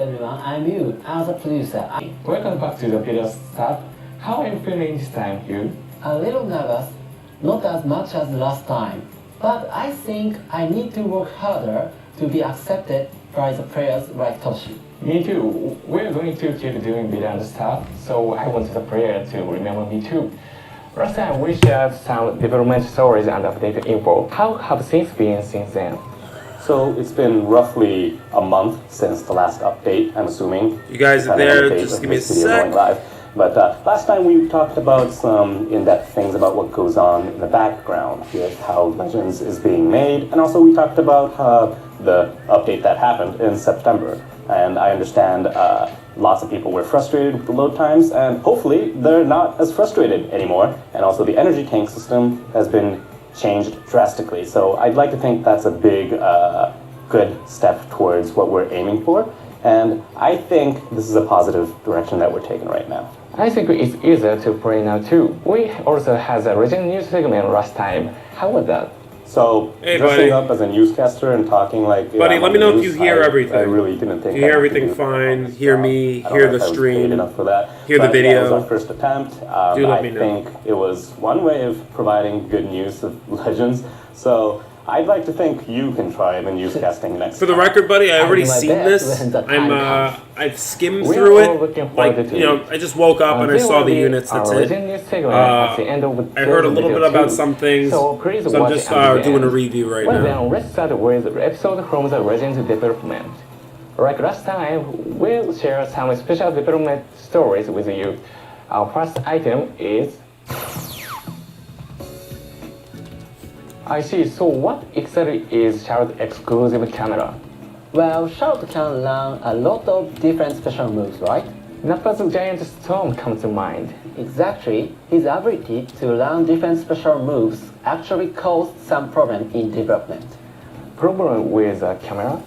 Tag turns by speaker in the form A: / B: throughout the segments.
A: everyone, I'm Yu. As a producer, I'm
B: Welcome back to the video stuff. How are you feeling this time, Yu?
A: a little nervous, not as much as last time, but I think I need to work harder to be accepted by the players like Toshi.
B: Me too. We're going to keep doing video and stuff, so I want the player to remember me too. Last time we shared some development stories and updated info. How have things been since then?
C: So it's been roughly a month since the last update, I'm assuming.
D: You guys are there, just give me a sec.
C: Live. But last time we talked about some in-depth things about what goes on in the background with how Legends is being made, and also we talked about the update that happened in September. And I understand lots of people were frustrated with the load times, and hopefully they're not as frustrated anymore. And also the energy tank system has been changed drastically. So I'd like to think that's a big, good step towards what we're aiming for. And I think this is a positive direction that we're taking right now.
B: I think it's easier to play now too. We also had a regional news segment last time. How was that?
C: So,
D: hey,
C: dressing
D: buddy.
C: up as a newscaster and talking like...
D: Buddy, let me know if you hear everything.
C: I really didn't think...
D: You hear everything fine, hear me, hear the stream,
C: enough for that.
D: hear the video.
C: Yeah, it was our first attempt.
D: Do let me know.
C: I think it was one way of providing good news of Legends. So, I'd like to think you can try the newscasting next
D: For the
C: time.
D: record, buddy, I already
A: do my
D: seen
A: best
D: this.
A: when the time comes.
D: I've skimmed
B: We're
D: through
B: all looking
D: it.
B: forward
D: Like,
B: to
D: you know, I just woke up and I saw the units, that's it. I heard a little bit about some things,
B: so I'm
D: just doing a review right
B: well,
D: now.
B: Then let's start with the episode from the Legends development. Like last time, we'll share some special development stories with you. Our first item is... I see, so what exactly is Charlotte's exclusive camera?
A: Well, Charlotte can learn a lot of different special moves, right?
B: Nappa's giant storm comes to mind.
A: Exactly, his ability to learn different special moves actually caused some problem in development.
B: Problem with the camera?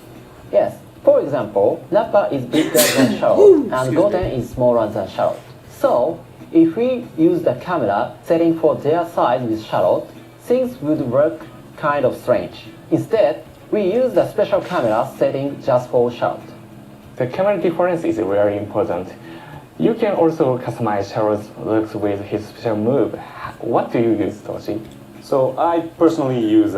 A: Yes, for example, Nappa is bigger than Charlotte and Golden is smaller than Charlotte. So, if we use the camera setting for their size with Charlotte, things would work kind of strange. Instead, we use the special camera setting just for Charlotte.
B: The camera difference is very important. You can also customize Charlotte's looks with his special move. What do you use, Toshi?
C: So I personally use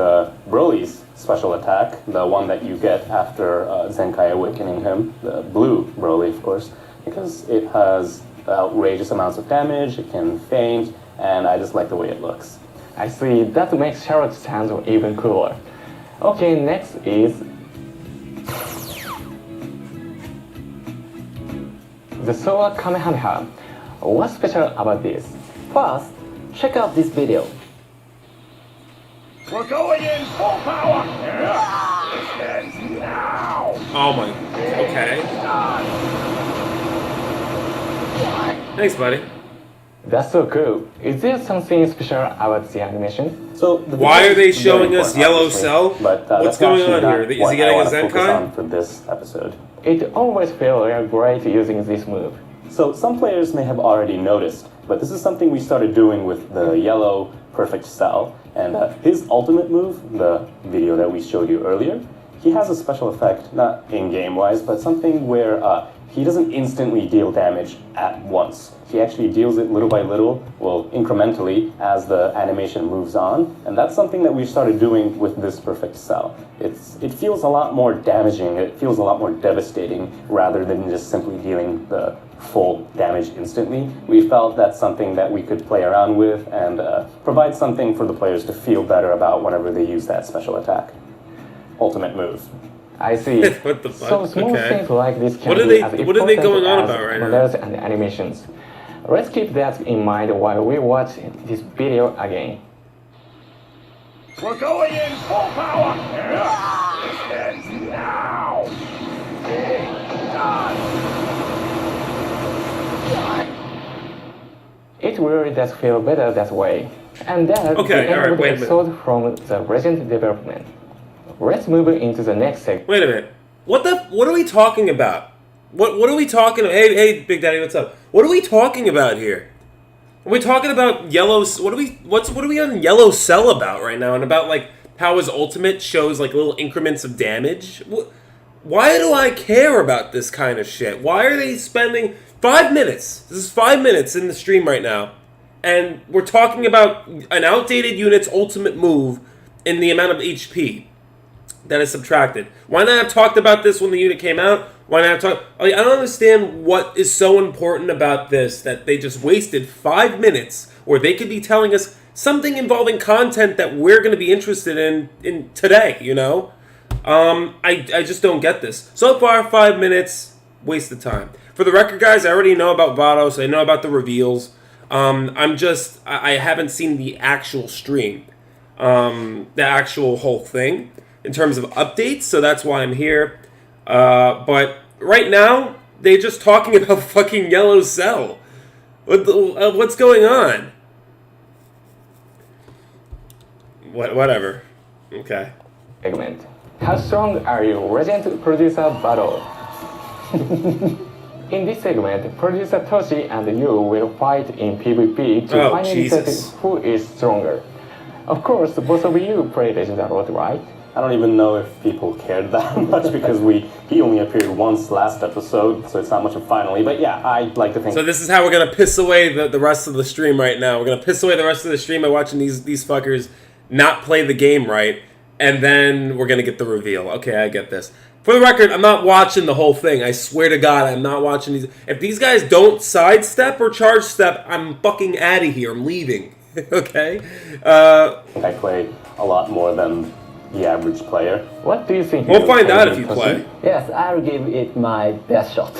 C: Broly's special attack, the one that you get after Zenkai awakening him, the blue Broly, of course, because it has outrageous amounts of damage, it can feint, and I just like the way it looks.
B: I see, that makes Charlotte's stance even cooler. Okay, next is... the Solar Kamehameha. What's special about this?
A: First, check out this video.
E: We're going in full power! This ends now!
D: Oh my, okay. Thanks, buddy.
B: That's so cool. Is there something special about the animation?
C: So
D: Why are they showing us Yellow Cell?
C: But
D: What's going on here? Is he getting a Zenkai?
C: For this episode.
B: It always feels really great using this move.
C: So some players may have already noticed, but this is something we started doing with the yellow perfect cell. And his ultimate move, the video that we showed you earlier, he has a special effect, not in-game wise, but something where he doesn't instantly deal damage at once. He actually deals it little by little, well, incrementally, as the animation moves on. And that's something that we've started doing with this perfect cell. It feels a lot more damaging, it feels a lot more devastating, rather than just simply dealing the full damage instantly. We felt that's something that we could play around with and provide something for the players to feel better about whenever they use that special attack. Ultimate move.
B: I see.
D: What the fuck?
B: So small
D: Okay.
B: things like this can
D: What are
B: be
D: they-
B: as
D: what are they
B: important
D: going on
B: as
D: about right now?
B: models and animations. Let's keep that in mind while we watch this video again.
E: We're going in full power! This ends now!
B: It really does feel better that way. And that's
D: Okay,
B: the end
D: alright,
B: of the
D: wait a minute.
B: episode from the Legend development. Let's move into the next segment.
D: Wait a minute. What are we talking about? What are we talking about? Hey, Big Daddy, what's up? What are we talking about here? Are we talking about yellow? What are we on Yellow Cell about right now? And about like how his ultimate shows like little increments of damage? Why do I care about this kind of shit? Why are they spending 5 minutes? This is 5 minutes in the stream right now. And we're talking about an outdated unit's ultimate move in the amount of HP that is subtracted. Why not have talked about this when the unit came out? Why not talk? I don't understand what is so important about this that they just wasted 5 minutes where they could be telling us something involving content that we're going to be interested in today, you know? I just don't get this. So far, 5 minutes, waste of time. For the record, guys, I already know about Vados. I know about the reveals. I haven't seen the actual stream, the actual whole thing in terms of updates, so that's why I'm here. But right now, they're just talking about fucking Yellow Cell. What's going on? Whatever. Okay.
B: Segment. How strong are you, Resident Producer Battle? In this segment, Producer Toshi and you will fight in PvP to finally
C: Jesus.
B: set who is stronger. Of course, both of you play Legend a lot, right?
C: I don't even know if people cared that much because he only appeared once last episode, so it's not much of finally. But yeah, I'd like to think.
D: So this is how we're gonna piss away the rest of the stream right now. We're gonna piss away the rest of the stream by watching these fuckers not play the game right, and then we're gonna get the reveal. Okay, I get this. For the record, I'm not watching the whole thing. I swear to God, I'm not watching these. If these guys don't sidestep or charge step, I'm fucking out of here. I'm leaving. Okay?
C: I played a lot more than the average player.
B: What do you think?
D: We'll find out if you play.
A: Yes, I'll give it my best shot.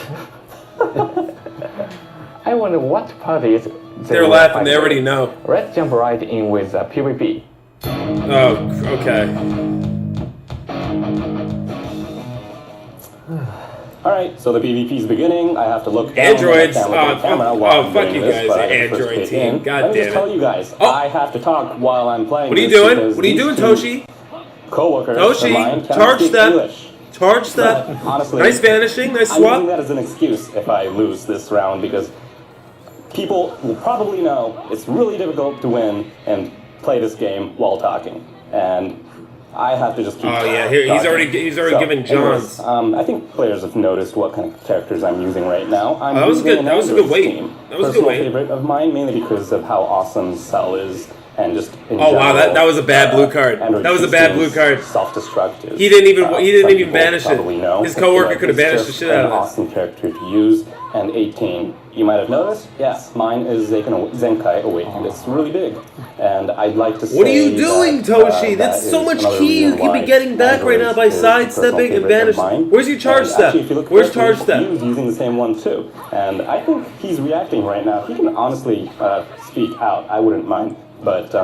B: I wonder what parties
D: They're laughing. They already know.
B: Let's jump right in with PvP.
D: Oh, okay.
C: Alright, so the PvP is beginning. I have to look down
D: Androids.
C: at the camera while I'm
D: Fuck
C: doing
D: you
C: this,
D: guys,
C: but
D: the
C: I have to
D: Android
C: first kick
D: team.
C: in.
D: God
C: Let me
D: damn
C: just
D: it.
C: tell you guys,
D: Oh.
C: I have to talk while I'm playing.
D: What are you
C: this
D: doing?
C: because
D: What are you doing,
C: these
D: Toshi?
C: co-workers of
D: Toshi,
C: mine cannot
D: charge
C: speak
D: step.
C: English.
D: Charge step.
C: But honestly,
D: Nice vanishing. Nice
C: I'm using
D: swap.
C: that as an excuse if I lose this round because people will probably know it's really difficult to win and play this game while talking. And I have to just keep
D: Oh yeah, here he's
C: talking.
D: already giving Johns.
C: I think players have noticed what kind of characters I'm using right now. I'm
D: that was
C: using
D: good-
C: an
D: that was a good
C: Android
D: weight.
C: team.
D: That was a good
C: Personal
D: weight.
C: favorite of mine, mainly because of how awesome Cell is and just in
D: Oh, wow,
C: general,
D: that was a bad blue card.
C: Android
D: That was a bad
C: systems
D: blue card.
C: Self-destructive.
D: He didn't even
C: some people
D: vanish it.
C: probably know,
D: His coworker
C: but
D: could have
C: it's
D: banished the
C: just
D: shit out
C: an
D: of it.
C: awesome character to use. And 18, you might have noticed, yes, mine is Zenkai Awakened. It's really big. And I'd like to say
D: What are you doing,
C: that,
D: Toshi?
C: that
D: That's so
C: is
D: much
C: another
D: key you
C: reason
D: could be
C: why
D: getting back right now by
C: Android is a personal
D: sidestepping and
C: favorite of
D: vanishing.
C: mine.
D: Where's your charge
C: And
D: step?
C: actually, if you look
D: Where's
C: carefully,
D: charge step?
C: he was using the same one too. And I think he's reacting right now. He can honestly speak out. I wouldn't mind. But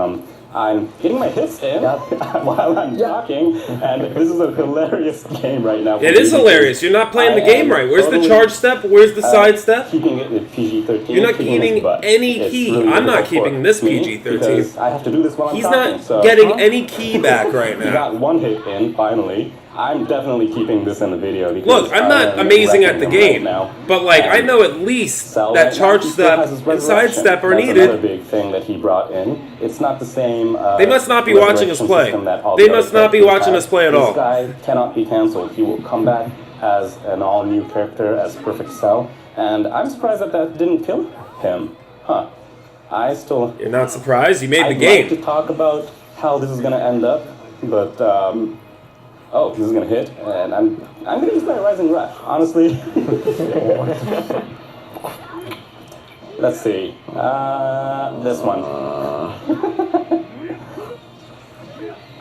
C: I'm getting my hits in while I'm talking, and this is a hilarious game right now.
D: It is hilarious. You're not playing the game right. Where's the charge step? Where's the side step?
C: Keeping it at PG-13.
D: You're not
C: kicking his
D: keeping
C: butt.
D: any
C: It's
D: key.
C: really
D: I'm not
C: difficult
D: keeping
C: for
D: this
C: me
D: PG-13.
C: because I have to do this while I'm
D: He's
C: talking.
D: not
C: so.
D: getting any key back right
C: He
D: now.
C: got one hit in, finally. I'm definitely keeping this in the video because
D: Look, I'm not
C: am
D: amazing
C: wrecking
D: at the
C: him
D: game,
C: right now.
D: but like I
C: And
D: know at least
C: Cell
D: that
C: right now,
D: charge
C: he still has
D: step
C: his
D: and
C: resurrection.
D: side step are
C: That's
D: needed.
C: another big thing that he brought in. It's not the same.
D: They must not be watching us
C: resurrection
D: play.
C: system that all
D: They
C: the other
D: must not be
C: characters
D: watching
C: have.
D: us play at all.
C: This guy cannot be cancelled. He will come back as an all-new character, as Perfect Cell, and I'm surprised that that didn't kill him. Huh. I still.
D: You're not surprised? You made the
C: I'd
D: game.
C: like to talk about how this is gonna end up, but oh, this is gonna hit, and I'm gonna use my Rising Rush. Honestly, let's see. This one.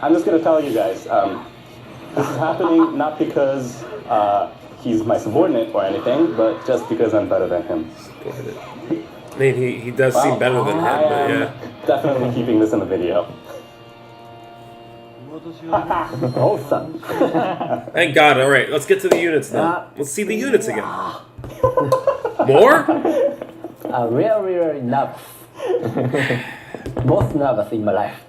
C: I'm just gonna tell you guys. This is happening not because he's my subordinate or anything, but just because I'm better than him.
D: I mean, he does seem better than him,
C: I
D: but
C: am
D: yeah.
C: definitely keeping this in the video.
A: Awesome.
C: Oh.
D: Thank God. All right, let's get to the units now. Let's see the units again. More?
A: Really nervous. Most nervous in my life.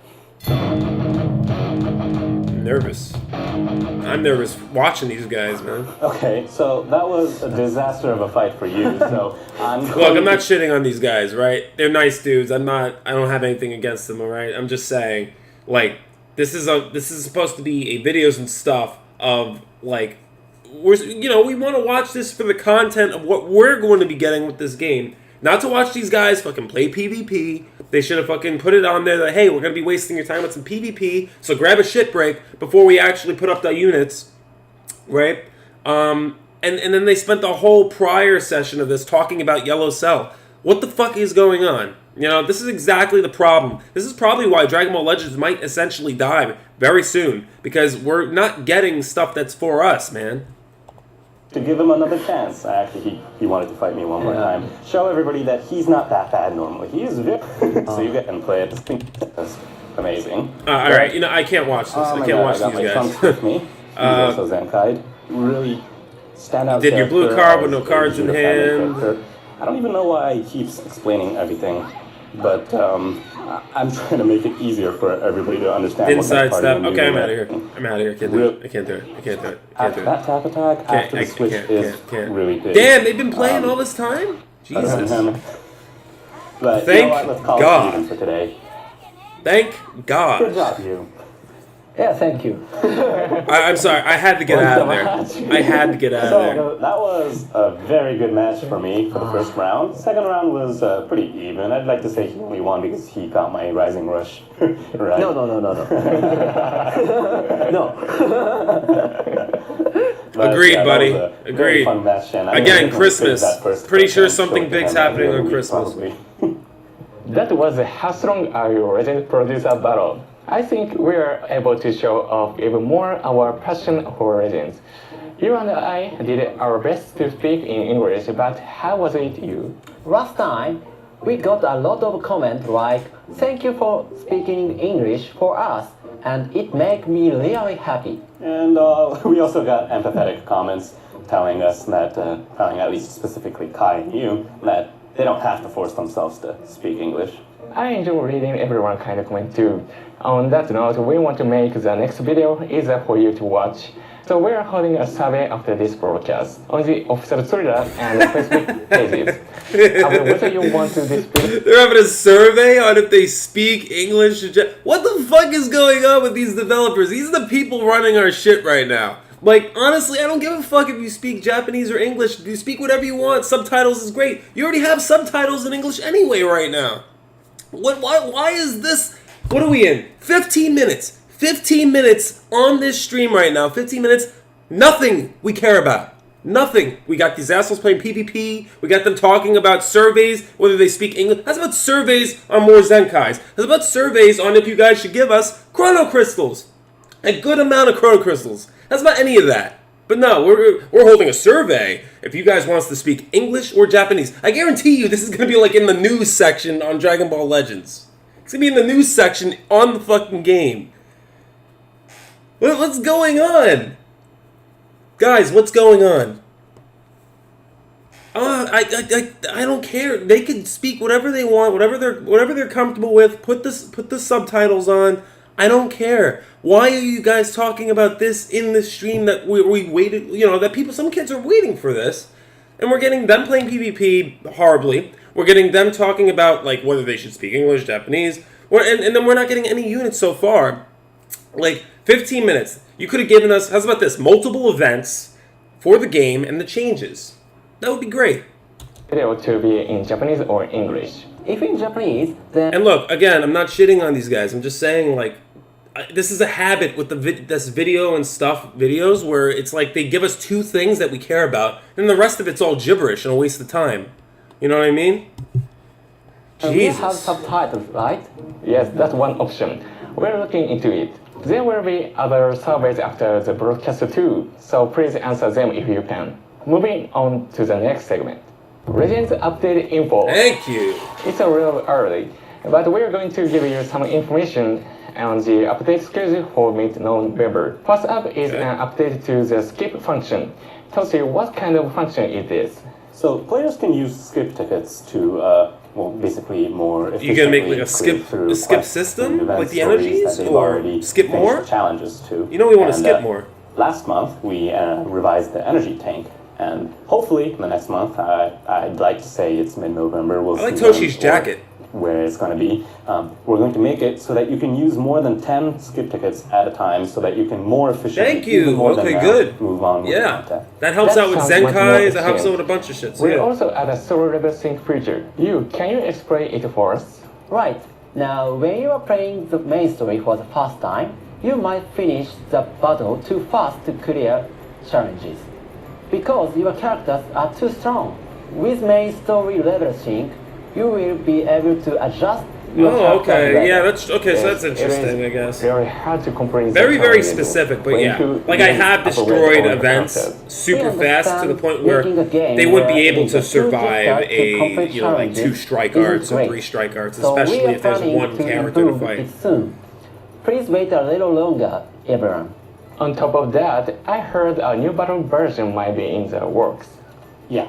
D: Nervous. I'm nervous watching these guys, man.
C: Okay, so that was a disaster of a fight for you. So
D: Look, I'm not shitting on these guys, right? They're nice dudes. I don't have anything against them, all right? I'm just saying, like, this is supposed to be a videos and stuff of like we want to watch this for the content of what we're going to be getting with this game. Not to watch these guys fucking play PvP. They should have fucking put it on there that, hey, we're going to be wasting your time with some PvP, so grab a shit break before we actually put up the units, right? And then they spent the whole prior session of this talking about Yellow Cell. What the fuck is going on? This is exactly the problem. This is probably why Dragon Ball Legends might essentially die very soon, because we're not getting stuff that's for us, man.
C: To give him another chance. Actually, he wanted to fight me one more time. Show everybody that he's not that bad normally. He is very... So you get and play it. I think that's amazing.
D: All right, I can't watch this. I can't watch
C: I got
D: these
C: my
D: guys.
C: trunks with me. He's also Zenkai. Really stand out.
D: Did your blue
C: character
D: card with
C: as
D: no cards
C: a
D: in
C: family
D: hand.
C: character. I don't even know why he keeps explaining everything, but I'm trying to make it easier for everybody to understand.
D: Inside
C: what
D: step. Okay, I'm out of here. I'm out of here. I can't do it. I can't do it. I can't do it. I can't do it.
C: That tap attack after the switch is really big.
D: Damn, they've been playing all this time? Jesus.
C: But
D: Thank
C: you know what? Let's call
D: God.
C: it even for today.
D: Thank God.
C: Good job, you.
A: Yeah, thank you.
D: I'm sorry. I had to get out of there. I had to get out of there.
C: So that was a very good match for me for the first round. Second round was pretty even. I'd like to say he only won because he got my Rising Rush. Right?
A: No. No.
C: But,
D: Agreed,
C: that
D: buddy.
C: was a very
D: Agreed.
C: fun match, and I
D: Again,
C: really
D: Christmas.
C: that first
D: Pretty sure
C: and
D: something
C: showed
D: big's
C: him
D: happening
C: every
D: on
C: week,
D: Christmas.
C: probably.
B: That was a Headstrong Are You Legend producer battle. I think we are able to show off even more our passion for legends. You and I did our best to speak in English, but how was it you?
A: Last time, we got a lot of comments like, thank you for speaking English for us, and it made me really happy.
C: And we also got empathetic comments telling us that, telling at least specifically Kai and you, that they don't have to force themselves to speak English.
B: I enjoy reading everyone kind of comment too. On that note, we want to make the next video easier for you to watch. So we are holding a survey after this broadcast on the official Twitter and Facebook pages. Whether you want to dispute...
D: They're having a survey on if they speak English. What the fuck is going on with these developers? These are the people running our shit right now. Like, honestly, I don't give a fuck if you speak Japanese or English. You speak whatever you want. Subtitles is great. You already have subtitles in English anyway right now. Why is this? What are we in? 15 minutes. 15 minutes on this stream right now. 15 minutes. Nothing we care about. Nothing. We got these assholes playing PvP. We got them talking about surveys, whether they speak English. That's about surveys on more Zenkais. That's about surveys on if you guys should give us Chrono Crystals. A good amount of Chrono Crystals. That's about any of that. But no, we're holding a survey if you guys want us to speak English or Japanese. I guarantee you this is going to be like in the news section on Dragon Ball Legends. It's going to be in the news section on the fucking game. What's going on? Guys, what's going on? I don't care. They can speak whatever they want, whatever they're comfortable with. Put the subtitles on. I don't care. Why are you guys talking about this in the stream that we waited, that some kids are waiting for this, and we're getting them playing PvP horribly. We're getting them talking about, like, whether they should speak English, Japanese, and then we're not getting any units so far. Like, 15 minutes. You could have given us, how's about this, multiple events for the game and the changes. That would be great.
B: Video to be in Japanese or English.
A: If in Japanese, then...
D: And look, again, I'm not shitting on these guys. I'm just saying, like, this is a habit with this video and stuff videos where it's like they give us two things that we care about, and the rest of it's all gibberish and a waste of time. You know what I mean?
A: we have subtitles, right?
B: Yes, that's one option. We're looking into it. There will be other surveys after the broadcast too, so please answer them if you can. Moving on to the next segment. Legends update info.
D: Thank you.
B: It's a little early, but we're going to give you some information on the update schedule for mid-November. First up is an update to the skip function. Tells you what kind of function it is.
C: So players can use skip tickets to, basically more efficiently.
D: You gonna make like a skip
C: quests
D: system,
C: and
D: like the
C: stories
D: energies,
C: that they've
D: or
C: already
D: skip
C: finished
D: more?
C: the challenges to.
D: You know we want to skip more.
C: Last month we revised the energy tank, and hopefully the next month, I'd like to say it's mid-November. We'll
D: I like
C: see them,
D: Toshi's
C: or
D: jacket.
C: where it's going to be. We're going to make it so that you can use more than 10 skip tickets at a time so that you can more efficiently,
D: Thank you.
C: even more than
D: Okay,
C: now,
D: good.
C: move on with the
D: Yeah,
C: content.
D: that helps
B: That
D: out with
B: sounds much more
D: Zenkai. That helps out
B: efficient.
D: with a bunch of shit. So
B: We
D: yeah.
B: also add a solo level sync feature. Can you explain it for us?
A: Right. Now, when you are playing the main story for the first time, you might finish the battle too fast to clear challenges. Because your characters are too strong. With main story level sync, you will be able to adjust your
D: Oh,
A: character's
D: okay.
A: level.
D: Yeah, that's okay. So
B: Yes,
D: that's
B: it
D: interesting,
B: is
D: I guess.
B: Very hard to comprehend.
D: Very, very
B: Zenkai level.
D: specific, but
B: When
D: yeah.
B: you
D: Like, I
B: really
D: have
B: upgrade
D: destroyed
B: all the
D: events
B: characters.
D: super
A: We
D: fast to the
A: understand
D: point where
A: making a game
D: they wouldn't be
A: where
D: able
A: it
D: to
A: is too
D: survive
A: difficult to complete
D: a, like,
A: challenges
D: 2 strike
A: isn't
D: arts or
A: great.
D: 3 strike arts,
A: So we
D: especially
A: are
D: if there's
A: planning
D: one
A: to
D: character to
A: improve
D: fight.
A: it soon. Please wait a little longer, everyone.
B: On top of that, I heard a new battle version might be in the works.
C: Yeah,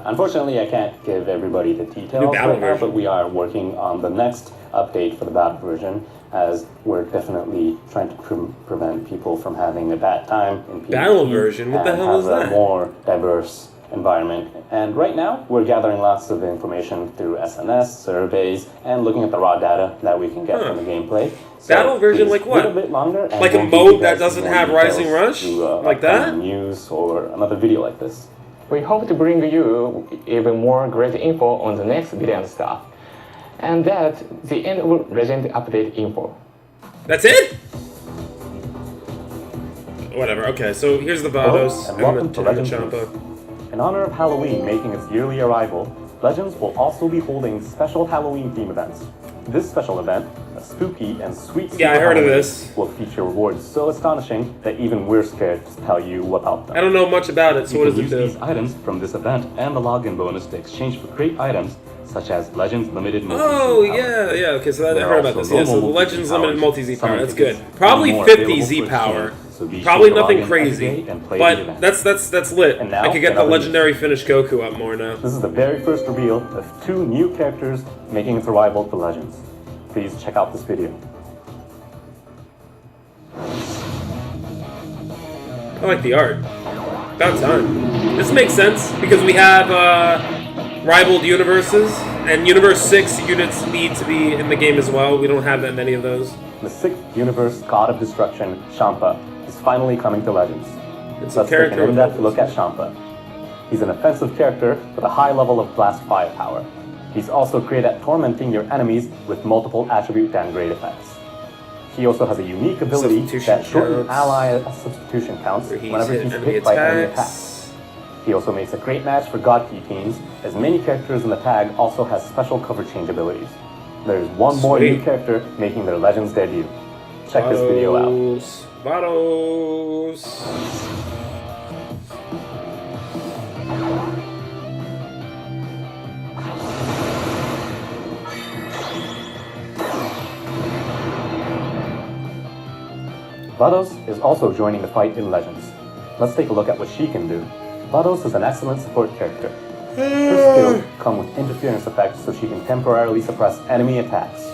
C: unfortunately I can't give everybody the details
D: battle
C: right now,
D: version.
C: but we are working on the next update for the battle version, as we're definitely trying to prevent people from having a bad time in PvP.
D: Battle version? What the
C: and
D: hell is
C: have
D: that?
C: a more diverse environment. And right now, we're gathering lots of information through SNS, surveys, and looking at the raw data that we can get from the gameplay. So
D: Battle version
C: please
D: like what?
C: wait a bit longer, and
D: Like a
C: we'll give
D: mode
C: you
D: that
C: guys
D: doesn't
C: more
D: have
C: details
D: Rising Rush?
C: through,
D: Like that?
C: upcoming news or another video like this.
B: We hope to bring you even more great info on the next video and stuff. And that's the end of Legend Update info.
D: That's it? Whatever, okay, so here's the Vados
C: and welcome
D: and
C: to
D: the
C: Legends
D: Champa.
C: In honor of Halloween making its yearly arrival, Legends will also be holding special Halloween theme events. This special event, a spooky and sweet
D: Yeah, I
C: Super
D: heard of
C: Halloween,
D: this.
C: will feature rewards so astonishing that even we're scared to tell you about them.
D: I don't know much about it, so
C: You
D: what
C: can
D: does
C: use
D: it
C: these
D: do?
C: items from this event and the login bonus to exchange for great items such as Legends Limited Multi-Z
D: Oh,
C: Power.
D: yeah, okay, so I
C: There
D: heard
C: are
D: about
C: also
D: this. Yeah, so the
C: normal
D: Legends
C: multi-Z
D: Limited
C: powers,
D: Multi-Z Power,
C: summon
D: that's good.
C: tickets,
D: Probably
C: and more
D: 50
C: available
D: Z
C: for
D: Power.
C: exchange, so be sure
D: Probably
C: to
D: nothing
C: log in every
D: crazy.
C: day and play
D: But
C: the event.
D: that's lit.
C: And now,
D: I could get
C: in
D: the
C: other
D: legendary finished Goku up more now.
C: This is the very first reveal of 2 new characters making its arrival to Legends. Please check out this video.
D: I like the art. About time. This makes sense because we have rivaled universes, and Universe 6 units need to be in the game as well. We don't have that many of those.
C: The 6th universe god of destruction, Champa, is finally coming to Legends.
D: It's a
C: Let's take an
D: character
C: in-depth
D: with
C: look at Champa. He's an offensive character with a high level of blast firepower. He's also great at tormenting your enemies with multiple attribute downgrade effects. He also has a unique ability
D: Substitution
C: that shortens
D: counts.
C: ally substitution counts
D: Where he's
C: whenever
D: hit
C: he's
D: enemy
C: hit by enemy
D: attacks.
C: attacks. He also makes a great match for God Key teams, as many characters in the tag also has special cover change abilities. There's one more new
D: Sweet.
C: character making their Legends debut. Check this video out.
D: Vados.
C: Vados is also joining the fight in Legends. Let's take a look at what she can do. Vados is an excellent support character. Her skills come with interference effects so she can temporarily suppress enemy attacks.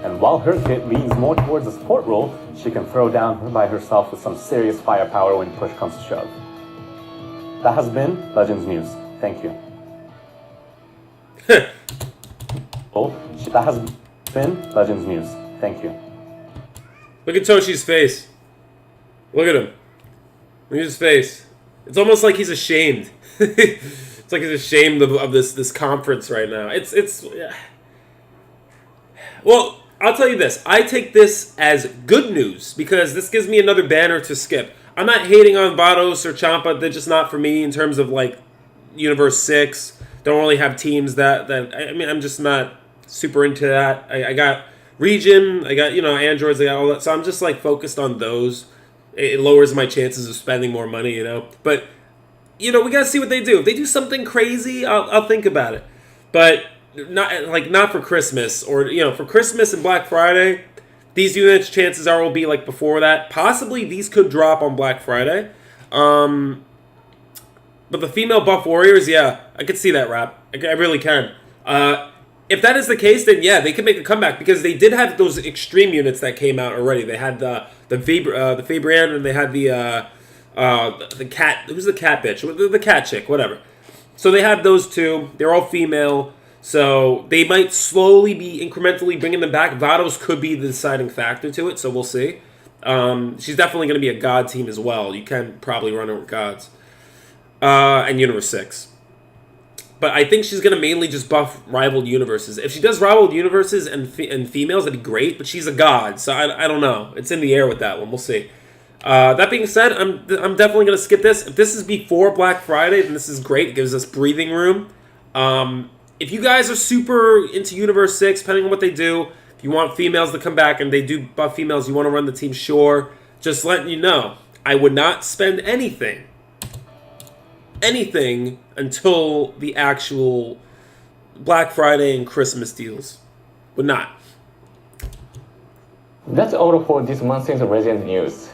C: And while her kit leans more towards a support role, she can throw down by herself with some serious firepower when push comes to shove. That has been Legends News. Thank you. That has been Legends News. Thank you.
D: Look at Toshi's face. Look at him. Look at his face. It's almost like he's ashamed. It's like he's ashamed of this conference right now. It's yeah. Well, I'll tell you this. I take this as good news because this gives me another banner to skip. I'm not hating on Vados or Champa. They're just not for me in terms of like Universe 6. Don't really have teams that I mean, I'm just not super into that. I got Region, I got, Androids, I got all that. So I'm just like focused on those. It lowers my chances of spending more money, But, we got to see what they do. If they do something crazy, I'll think about it. But not for Christmas or, for Christmas and Black Friday, these units, chances are, will be like before that. Possibly these could drop on Black Friday. But the female buff warriors, yeah, I could see that, Rap. I really can. If that is the case, then yeah, they can make a comeback because they did have those extreme units that came out already. They had the Fabian, and they had the cat. Who's the cat bitch? The cat chick, whatever. So they had those two. They're all female. So they might slowly be incrementally bringing them back. Vados could be the deciding factor to it, so we'll see. She's definitely going to be a God team as well. You can probably run her with Gods. And Universe 6. But I think she's going to mainly just buff rivaled universes. If she does rivaled universes and females, that'd be great, but she's a God, so I don't know. It's in the air with that one. We'll see. That being said, I'm definitely going to skip this. If this is before Black Friday, then this is great. It gives us breathing room. If you guys are super into Universe 6, depending on what they do, if you want females to come back and they do buff females, you want to run the team, sure. Just letting you know, I would not spend anything until the actual Black Friday and Christmas deals. Would not.
B: That's all for this month's Legend News.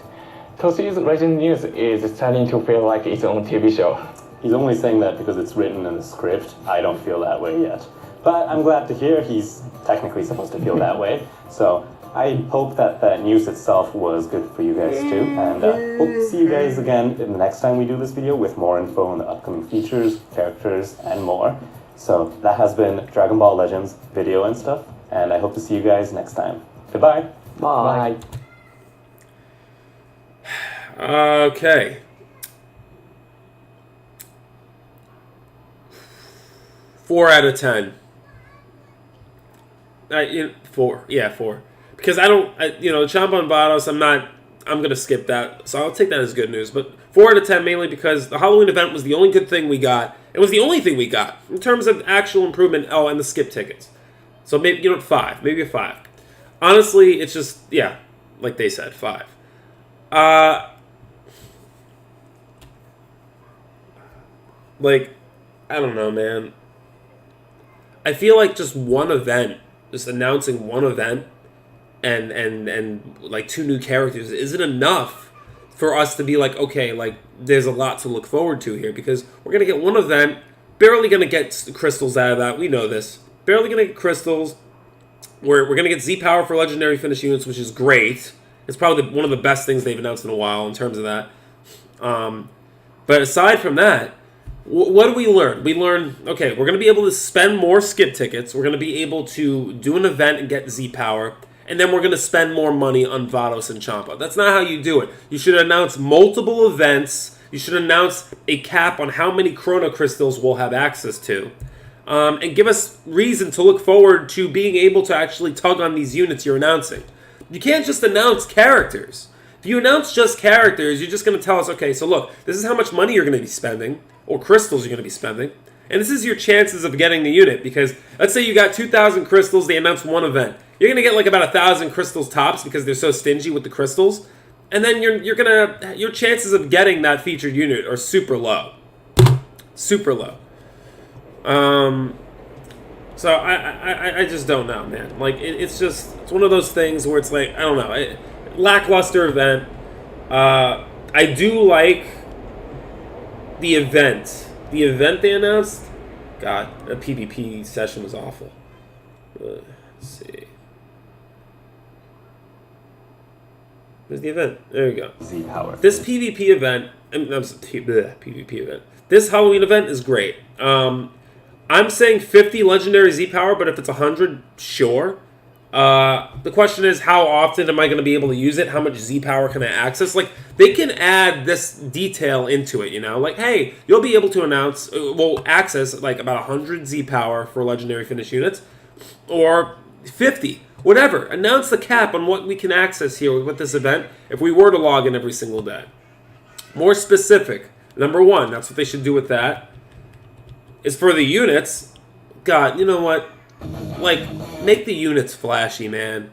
B: Toshi's Legend News is starting to feel like its own TV show.
C: He's only saying that because it's written in the script. I don't feel that way yet. But I'm glad to hear he's technically supposed to feel that way. So I hope that that news itself was good for you guys too. And hope to see you guys again in the next time we do this video with more info on the upcoming features, characters, and more. So that has been Dragon Ball Legends video and stuff. And I hope to see you guys next time. Goodbye.
B: Bye.
D: Okay. Four out of 10. 4. Yeah, 4. Because Champa and Vados, I'm going to skip that. So I'll take that as good news. But 4 out of 10 mainly because the Halloween event was the only good thing we got. It was the only thing we got in terms of actual improvement. Oh, and the skip tickets. So maybe, 5. Maybe a 5. Honestly, it's just, yeah, like they said, 5. I don't know, man. I feel like just one event, just announcing one event and like 2 new characters isn't enough for us to be like, okay, like there's a lot to look forward to here because we're going to get one event, barely going to get crystals out of that. We know this. Barely going to get crystals. We're going to get Z-Power for legendary finish units, which is great. It's probably one of the best things they've announced in a while in terms of that. But aside from that, what do we learn? We learn, okay, we're going to be able to spend more skip tickets. We're going to be able to do an event and get Z-Power. And then we're going to spend more money on Vados and Champa. That's not how you do it. You should announce multiple events. You should announce a cap on how many Chrono Crystals we'll have access to. And give us reason to look forward to being able to actually tug on these units you're announcing. You can't just announce characters. If you announce just characters, you're just going to tell us, okay, so look, this is how much money you're going to be spending, or crystals you're going to be spending, and this is your chances of getting the unit, because let's say you got 2,000 crystals, they announce one event. You're going to get like about 1,000 crystals tops because they're so stingy with the crystals, and then your chances of getting that featured unit are super low. Super low. So I just don't know, man. Like it's one of those things where it's like, I don't know, lackluster event. I do like the event they announced. God, that PvP session was awful. Let's see. Where's the event? There we go.
C: Z-Power.
D: This PvP event, PvP event. This Halloween event is great. I'm saying 50 legendary Z-Power, but if it's 100, sure. The question is, how often am I going to be able to use it? How much Z-Power can I access? Like, they can add this detail into it, Like, hey, you'll be able to access, like, about 100 Z-Power for legendary finish units. Or 50. Whatever. Announce the cap on what we can access here with this event if we were to log in every single day. More specific. Number 1, that's what they should do with that. Is for the units, God, you know what? Like, make the units flashy, man.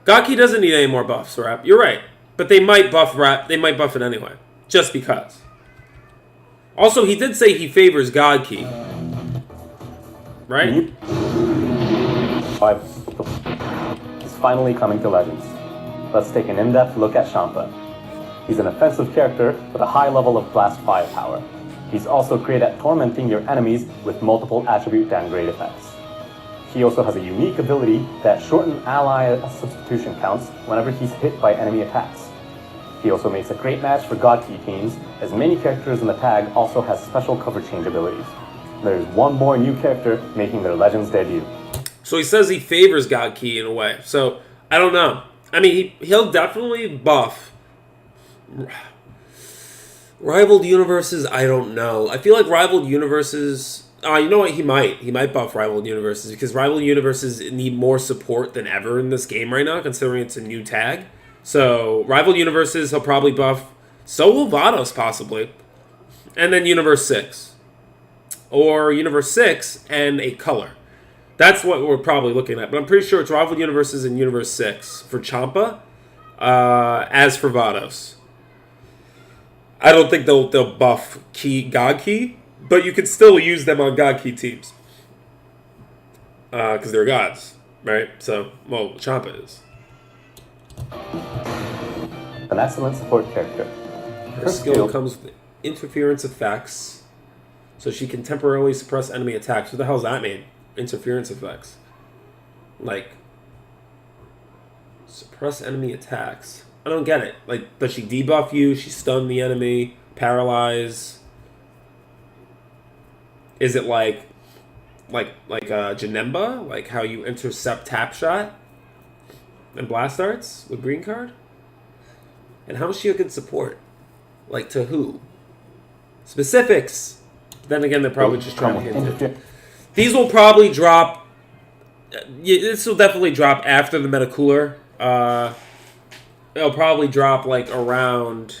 D: Gaki doesn't need any more buffs, Rap. You're right. But they might buff Rap. They might buff it anyway. Just because. Also, he did say he favors God Key. Right?
C: He's finally coming to Legends. Let's take an in-depth look at Champa. He's an offensive character with a high level of blast firepower. He's also great at tormenting your enemies with multiple attribute downgrade effects. He also has a unique ability that shortens ally substitution counts whenever he's hit by enemy attacks. He also makes a great match for God Key teams, as many characters in the tag also has special cover change abilities. there's one more new character making their Legends debut.
D: So he says he favors God Key in a way. So I don't know. I mean, he'll definitely buff rivaled universes. I don't know. I feel like rivaled universes. You know what? He might buff rivaled universes because rivaled universes need more support than ever in this game right now, considering it's a new tag. So rivaled universes, he'll probably buff. So will Vados possibly, and then Universe 6, or Universe 6 and a color. That's what we're probably looking at. But I'm pretty sure it's rivaled universes in Universe 6 for Champa, as for Vados. I don't think they'll buff God Key, but you can still use them on God Key teams. Because they're gods, right? So, well, Champa is.
C: An excellent support character.
D: Her skill comes with interference effects, so she can temporarily suppress enemy attacks. What the hell does that mean? Interference effects. Like, suppress enemy attacks. I don't get it. Like, does she debuff you? She stun the enemy? Paralyze? Is it like Janemba? Like how you intercept tap shot and blast darts with green card? And how is she a good support? Like to who? Specifics. Then again, they're probably just trying to hint it. These will probably drop. This will definitely drop after the meta cooler. It'll probably drop like around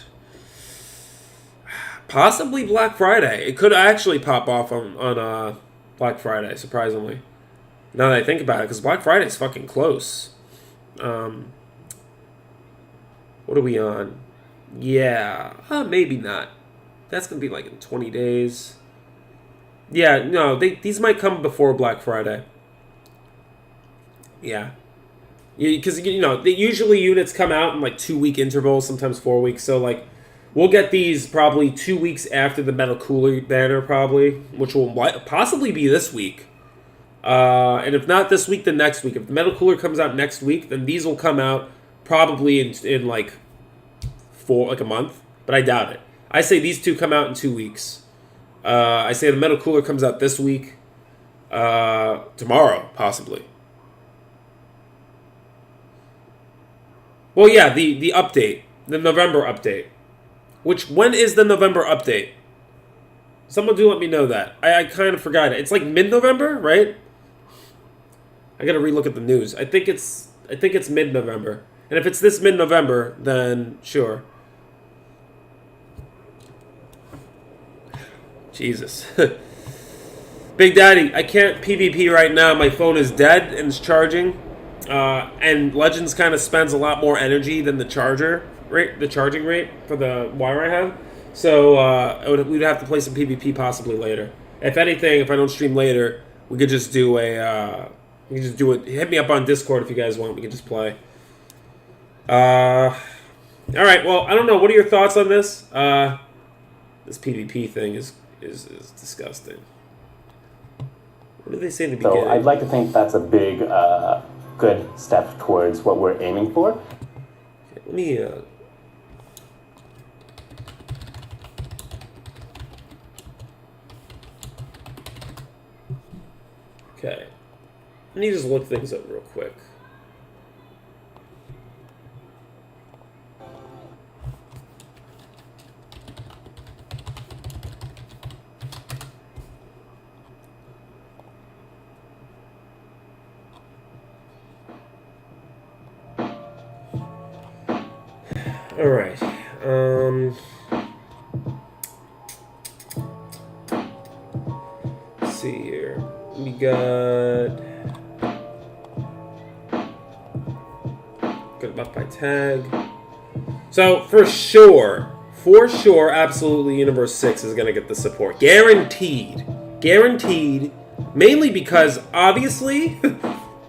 D: possibly Black Friday. It could actually pop off on Black Friday, surprisingly. Now that I think about it, because Black Friday is fucking close. What are we on? Yeah, maybe not. That's going to be like in 20 days. Yeah, no, these might come before Black Friday. Yeah. Because, usually units come out in like 2-week intervals, sometimes 4 weeks. So, like, we'll get these probably 2 weeks after the Metal Cooler banner, probably, which will possibly be this week. And if not this week, then next week. If the Metal Cooler comes out next week, then these will come out probably in like a month. But I doubt it. I say these two come out in 2 weeks. I say the Metal Cooler comes out this week. Tomorrow, possibly. Well, yeah, the update. The November update. When is the November update? Someone do let me know that. I kind of forgot it. It's like mid-November, right? I gotta relook at the news. I think it's mid-November. And if it's this mid-November, then sure. Jesus. Big Daddy, I can't PvP right now. My phone is dead and it's charging. And Legends kind of spends a lot more energy than the charging rate for the wire I have. So we'd have to play some PvP possibly later. If anything, if I don't stream later, we could just do it. Hit me up on Discord if you guys want. We can just play. All right. Well, I don't know. What are your thoughts on this? This PvP thing is disgusting. What did they say in the beginning?
C: So I'd like to think that's a big, good step towards what we're aiming for.
D: Okay, let me. Okay. Let me just look things up real quick. All right. Let's see here. We got buff by tag. So for sure, absolutely, Universe 6 is gonna get the support, guaranteed. Mainly because obviously,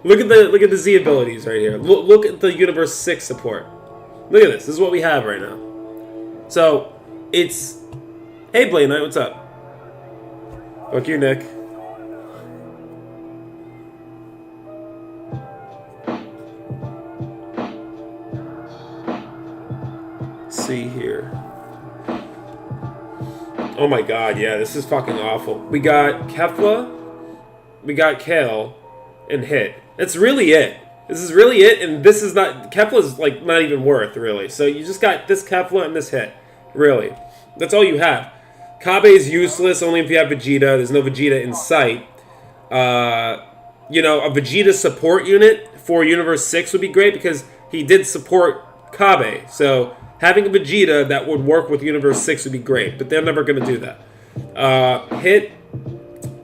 D: look at the Z abilities right here. Look at the Universe 6 support. Look at this. This is what we have right now. So, it's... Hey, Blade Knight, what's up? Fuck you, Nick. Let's see here. Oh my god, yeah, this is fucking awful. We got Kefla, we got Kale, and Hit. That's really it. This is really it, and this is not... Kefla's, like, not even worth, really. So you just got this Kefla and this Hit. Really. That's all you have. Kabe is useless only if you have Vegeta. There's no Vegeta in sight. You know, a Vegeta support unit for Universe 6 would be great because he did support Kabe. So having a Vegeta that would work with Universe 6 would be great, but they're never going to do that. Hit,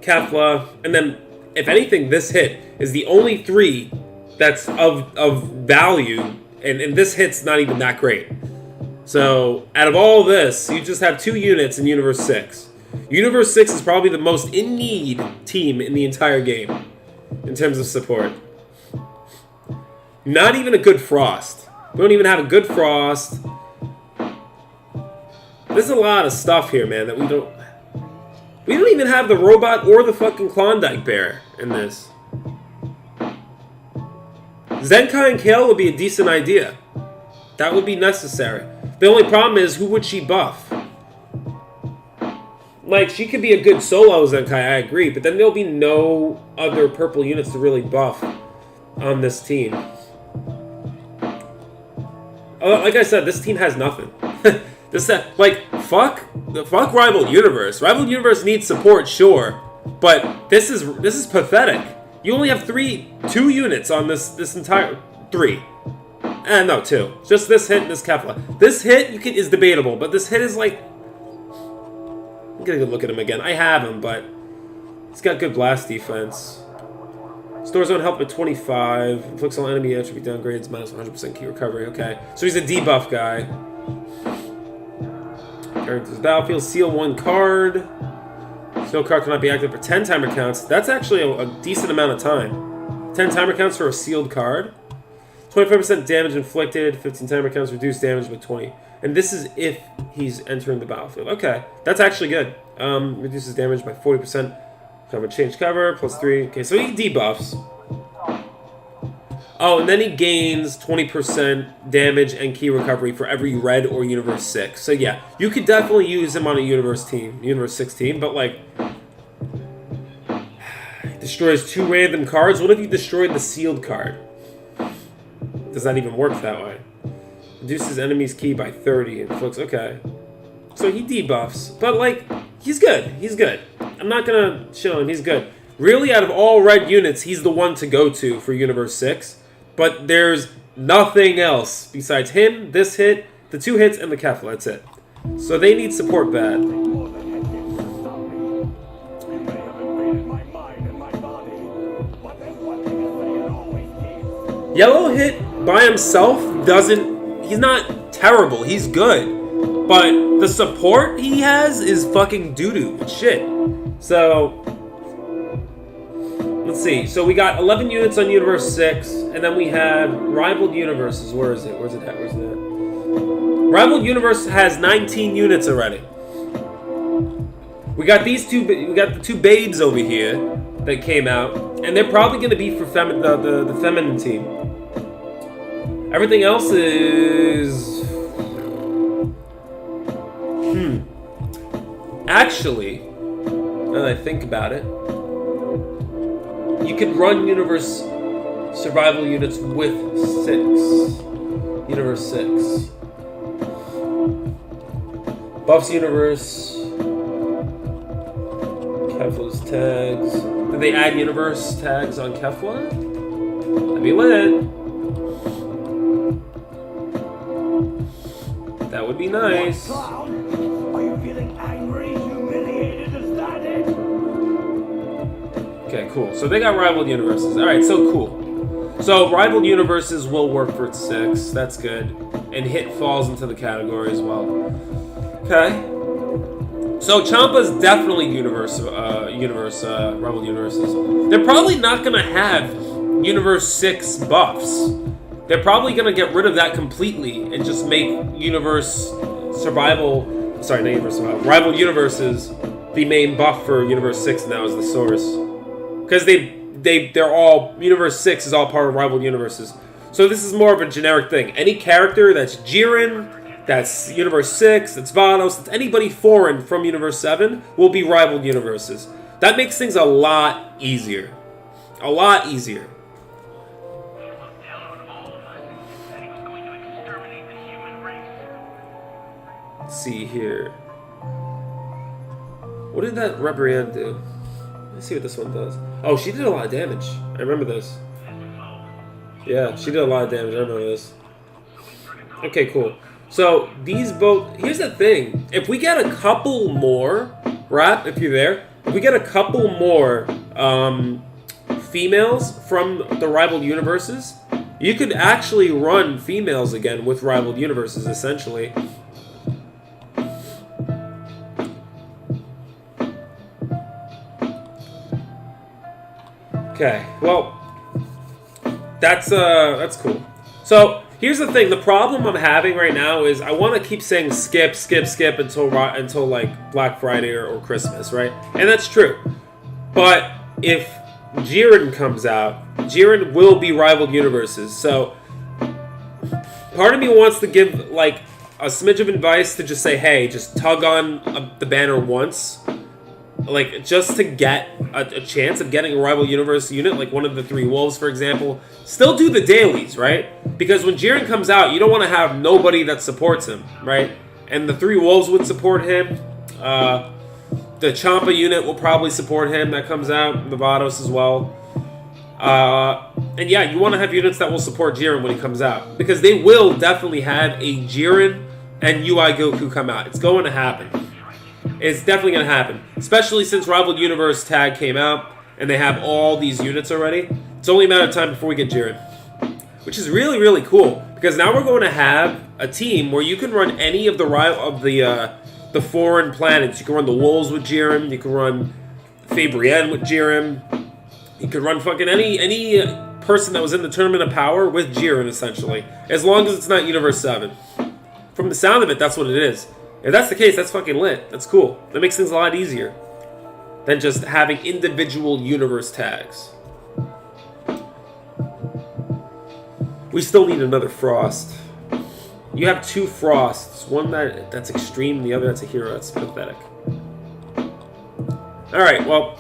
D: Kefla, and then, if anything, this Hit is the only 3 that's of value, and this Hit's not even that great. So, out of all this, you just have 2 units in Universe 6. Universe 6 is probably the most in-need team in the entire game, in terms of support. Not even a good Frost. We don't even have a good Frost. There's a lot of stuff here, man, that we don't... We don't even have the robot or the fucking Klondike Bear in this. Zenkai and Kale would be a decent idea. That would be necessary. The only problem is, who would she buff? Like, she could be a good solo Zenkai, I agree, but then there'll be no other purple units to really buff on this team. Like I said, this team has nothing. Fuck Rival Universe. Rival Universe needs support, sure, but this is pathetic. You only have 2 units on this entire 3. No, 2. Just this Hit and this Kefla. This Hit is debatable, but this Hit is like... I'm gonna go look at him again. I have him, but he's got good blast defense. Store zone help at 25. Inflicts all enemy attribute downgrades, minus 100% key recovery. Okay, so he's a debuff guy. Characters battlefield, seal 1 card. Seal card cannot be active for 10 timer counts. That's actually a decent amount of time. 10 timer counts for a sealed card. 25% damage inflicted, 15 timer counts, reduced damage by 20. And this is if he's entering the battlefield. Okay, that's actually good. Reduces damage by 40%. Cover change cover, plus 3. Okay, so he debuffs. Oh, and then he gains 20% damage and key recovery for every red or Universe 6. So yeah, you could definitely use him on a Universe 6 team, but like... Destroys 2 random cards. What if you destroyed the sealed card? Does that even work that way? Reduces enemy's key by 30 and inflicts... Okay. So he debuffs. But, like, he's good. He's good. I'm not gonna show him. He's good. Really, out of all red units, he's the one to go to for Universe 6. But there's nothing else besides him, this Hit, the 2 hits, and the Kefla. That's it. So they need support bad. Yellow Hit by himself doesn't... He's not terrible. He's good. But the support he has is fucking doo-doo. It's shit. So... Let's see. So we got 11 units on Universe 6. And then we have Rivaled Universes. Where is it? Where's it at? Where's it at? Rivaled Universe has 19 units already. We got these 2... We got the 2 babes over here that came out. And they're probably going to be for the feminine team. Everything else is... Actually, now that I think about it, you could run Universe survival units with 6. Universe 6. Buffs Universe. Kefla's tags. Did they add Universe tags on Kefla? That'd be lit. That would be nice.
E: Are you feeling angry, humiliated, is that it?
D: Okay, cool. So they got Rivaled Universes. Alright, so cool. So Rivaled Universes will work for 6. That's good. And Hit falls into the category as well. Okay. So Champa's definitely Rivaled Universes. They're probably not going to have Universe 6 buffs. They're probably going to get rid of that completely and just make Universe Survival... Sorry, not Universe Survival. Rival Universes the main buff for Universe 6, and that was the source. Because they're all... Universe 6 is all part of Rival Universes. So this is more of a generic thing. Any character that's Jiren, that's Universe 6, that's Vados, that's anybody foreign from Universe 7 will be rivaled universes. That makes things a lot easier. A lot easier. Let's see here. What did that Rebrienne do? Let's see what this one does. Oh, she did a lot of damage. I remember this. Yeah, she did a lot of damage. I remember this. Okay, cool. So, these both... Here's the thing. If we get a couple more... Rat, if you're there. If we get a couple more females from the rivaled universes, you could actually run females again with rivaled universes, essentially. Okay, well, that's cool. So here's the thing: the problem I'm having right now is I want to keep saying skip, skip, skip until like Black Friday or Christmas, right? And that's true. But if Jiren comes out, Jiren will be rivaled universes. So part of me wants to give like a smidge of advice to just say, hey, just tug on the banner once. Like, just to get a chance of getting a rival universe unit, like one of the 3 wolves, for example, still do the dailies, right? Because when Jiren comes out, you don't want to have nobody that supports him, right? And the 3 wolves would support him. The Champa unit will probably support him that comes out, the Vados as well. And yeah, you want to have units that will support Jiren when he comes out. Because they will definitely have a Jiren and UI Goku come out. It's going to happen. It's definitely going to happen. Especially since Rivaled Universe Tag came out and they have all these units already. It's only a matter of time before we get Jiren. Which is really, really cool. Because now we're going to have a team where you can run any of the foreign planets. You can run the Wolves with Jiren. You can run Fabrienne with Jiren. You can run fucking any person that was in the Tournament of Power with Jiren, essentially. As long as it's not Universe 7. From the sound of it, that's what it is. If that's the case, that's fucking lit. That's cool. That makes things a lot easier than just having individual universe tags. We still need another Frost. You have 2 Frosts. One that's extreme, the other that's a hero. That's pathetic. Alright, well,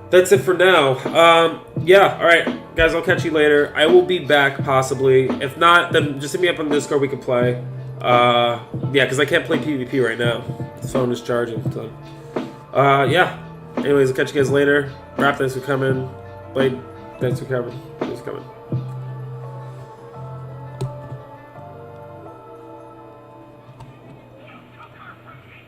D: that's it for now. Yeah, alright, guys, I'll catch you later. I will be back, possibly. If not, then just hit me up on Discord, we can play. Yeah, because I can't play PvP right now. The phone is charging, so. Yeah. Anyways, I'll catch you guys later. Rap, thanks for coming. Blade, thanks for coming.